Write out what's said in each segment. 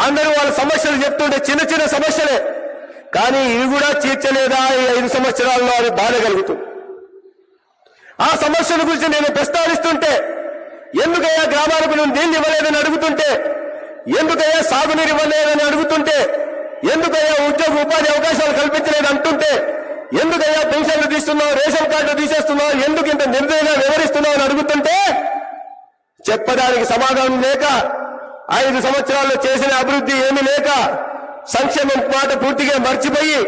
అందరూ వాళ్ళ సమస్యలు చెప్తుంటే చిన్న చిన్న సమస్యలే, కానీ ఇవి కూడా తీర్చలేదా ఈ 5 సంవత్సరాల్లో అని బాధ కలుగుతుంది. ఆ సమస్యల గురించి నేను ప్రస్తావిస్తుంటే, ఎందుకయ్యా గ్రామాలకు నువ్వు నీళ్ళు ఇవ్వలేదని అడుగుతుంటే, ఎందుకయ్యా సాగునీరు ఇవ్వలేదని అడుగుతుంటే, ఎందుకయ్యా ఉద్యోగ ఉపాధి అవకాశాలు కల్పించలేదు అంటుంటే, ఎందుకయ్యా పెన్షన్లు తీస్తున్నావు, రేషన్ కార్డులు తీసేస్తున్నావు, ఎందుకు ఇంత నిర్దయంగా వివరిస్తున్నావు అని అడుగుతుంటే చెప్పడానికి సమాధానం లేక, 5 సంవత్సరాల్లో చేసిన అభివృద్ధి ఏమీ లేక, సంక్షేమం మాట పూర్తిగా మర్చిపోయి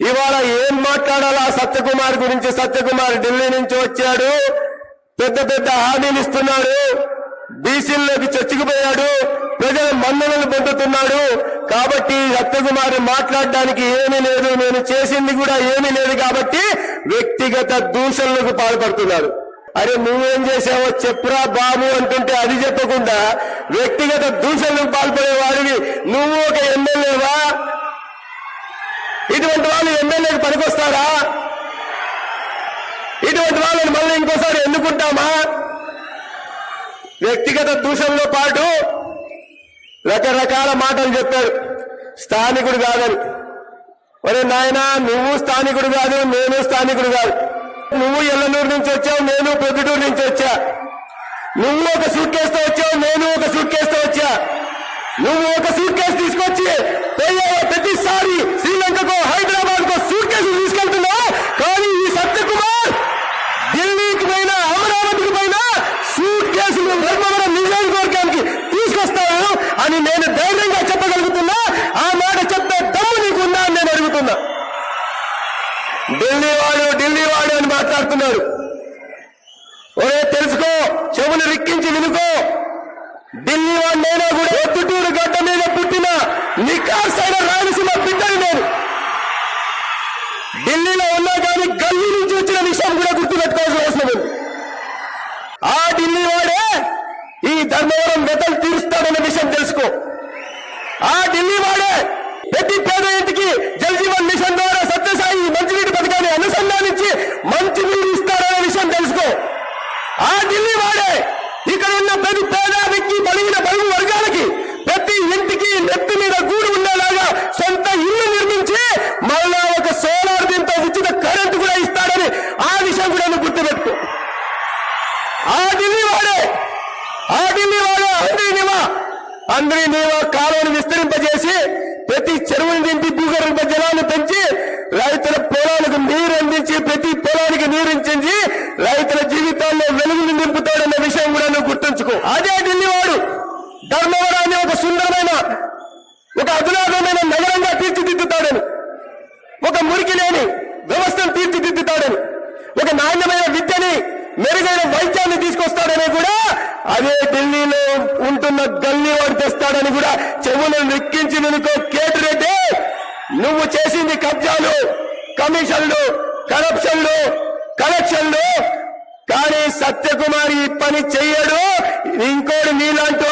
ఇవాళ ఏం మాట్లాడాలా సత్యకుమార్ గురించి. సత్యకుమార్ ఢిల్లీ నుంచి వచ్చాడు, పెద్ద పెద్ద హామీలు ఇస్తున్నాడు, బీసీల్లోకి చొచ్చుకుపోయాడు, ప్రజల మన్ననలు పొందుతున్నాడు. కాబట్టి సత్యకుమార్ మాట్లాడడానికి ఏమీ లేదు, నేను చేసింది కూడా ఏమీ లేదు కాబట్టి వ్యక్తిగత దూషణలకు పాల్పడుతున్నాడు. అరే నువ్వేం చేసావో చెప్పురా బాబు అంటుంటే అది చెప్పకుండా వ్యక్తిగత దూషణలకు పాల్పడే వాడివి నువ్వు ఒక ఎమ్మెల్యేవా? ఇటువంటి వాళ్ళు ఎమ్మెల్యేకి పనికొస్తారా? ఇటువంటి వాళ్ళని మళ్ళీ ఇంకోసారి ఎన్నుకుంటామా? వ్యక్తిగత దూషణలో పాటు రకరకాల మాటలు చెప్పాడు. స్థానికుడు కాదని. ఒరే నాయనా, నువ్వు స్థానికుడు కాదు, నేను స్థానికుడు కాదు. నువ్వు ఎల్లనూరు నుంచి వచ్చావు, నేను ప్రొద్దుటూరు నుంచి వచ్చా. నువ్వు ఒక సూట్ కేసుతో వచ్చావు, నేను ఒక సూట్ కేసుతో వచ్చా. నువ్వు ఒక సూట్ కేసు తీసుకొచ్చి ప్రతిసారి శ్రీలంకకో హైదరాబాద్కో సూట్ కేసు తీసుకెళ్తున్నావు. కానీ ఈ సత్యకుమార్ ఢిల్లీకి పైన అమరావతికి పైన సూట్ కేసులు ధర్మవరం నియోజకవర్గానికి తీసుకొస్తాను అని నేను ధైర్యంగా చెప్పగలుగుతున్నా. ఆ మాట చెప్పే దమ్ము నీకుందా అని నేను అడుగుతున్నా. ఢిల్లీ వాడు అని మాట్లాడుతున్నాడు. ఒరే తెలుసుకో, చెవులు రిక్కించి వినుకో. ఢిల్లీ వాడినైనా కూడా పొద్దుటూరు గడ్డ మీద పుట్టిన నికార్సైన రాయలసీమ బిడ్డని నేను. ఢిల్లీలో ఉన్నా కానీ గల్లీ నుంచి వచ్చిన విషయం కూడా గుర్తుపెట్టుకోవాల్సిన అవసరం ఉంది. ఆ ఢిల్లీ వాడే ఈ ధర్మవరం వెతలు తీరుస్తాడన్న విషయం తెలుసుకో. ఆ ఢిల్లీ వాడే ప్రతి పేద ఇంటికి జల్ జీవన్ మిషన్ ద్వారా సత్యసాయి మంచినీటి పథకాన్ని అనుసంధానించి మంచినీరు ఇస్తాడనే విషయం తెలుసుకో. ఆ ఢిల్లీ వాడే ఇక్కడ ఉన్న ప్రతి పేద వ్యక్తి బలిగిన బరువు వర్గాలకి ప్రతి ఇంటికి నెత్తి మీద గూడు ఉండేలాగా సొంత ఇల్లు నిర్మించి మళ్ళా ఒక సోలార్ దీంతో ఉచిత కరెంటు కూడా ఇస్తాడని ఆ విషయం కూడా నువ్వు గుర్తుపెట్టుకో. ఆ ఢిల్లీ వాడే అందరి నీవా కాలువను విస్తరింపజేసి ప్రతి చెరువుని నింపి భూగర్భ జలాన్ని పెంచి రైతుల పొలాలకు నీరు అందించి ప్రతి పొలానికి నీరించి రైతుల జీవితాల్లో వెలుగులు నింపుతాడన్న విషయం కూడా నువ్వు గుర్తుంచుకో. అదే ఢిల్లీ వాడు ధర్మవరాన్ని ఒక సుందరమైన ఒక అధునాతనమైన నగరంగా తీర్చిదిద్దుతాడని, ఒక మురికి లేని వ్యవస్థను తీర్చిదిద్దుతాడని, ఒక నాణ్యమైన విద్యని మెరుగైన వైద్యాన్ని తీసుకొస్తాడని కూడా అదే ఢిల్లీలో ఉంటున్న గల్లీ వాడు తెస్తాడని కూడా చెవులను నిక్కించి వినుకో. కేటిరెడ్డి, నువ్వు చేసింది కబ్జాలు, కమిషన్లు, కరప్షన్లు, కలెక్షన్లు. కానీ సత్యకుమార్ ఈ పని చెయ్యడు. ఇంకోటి నీలాంటి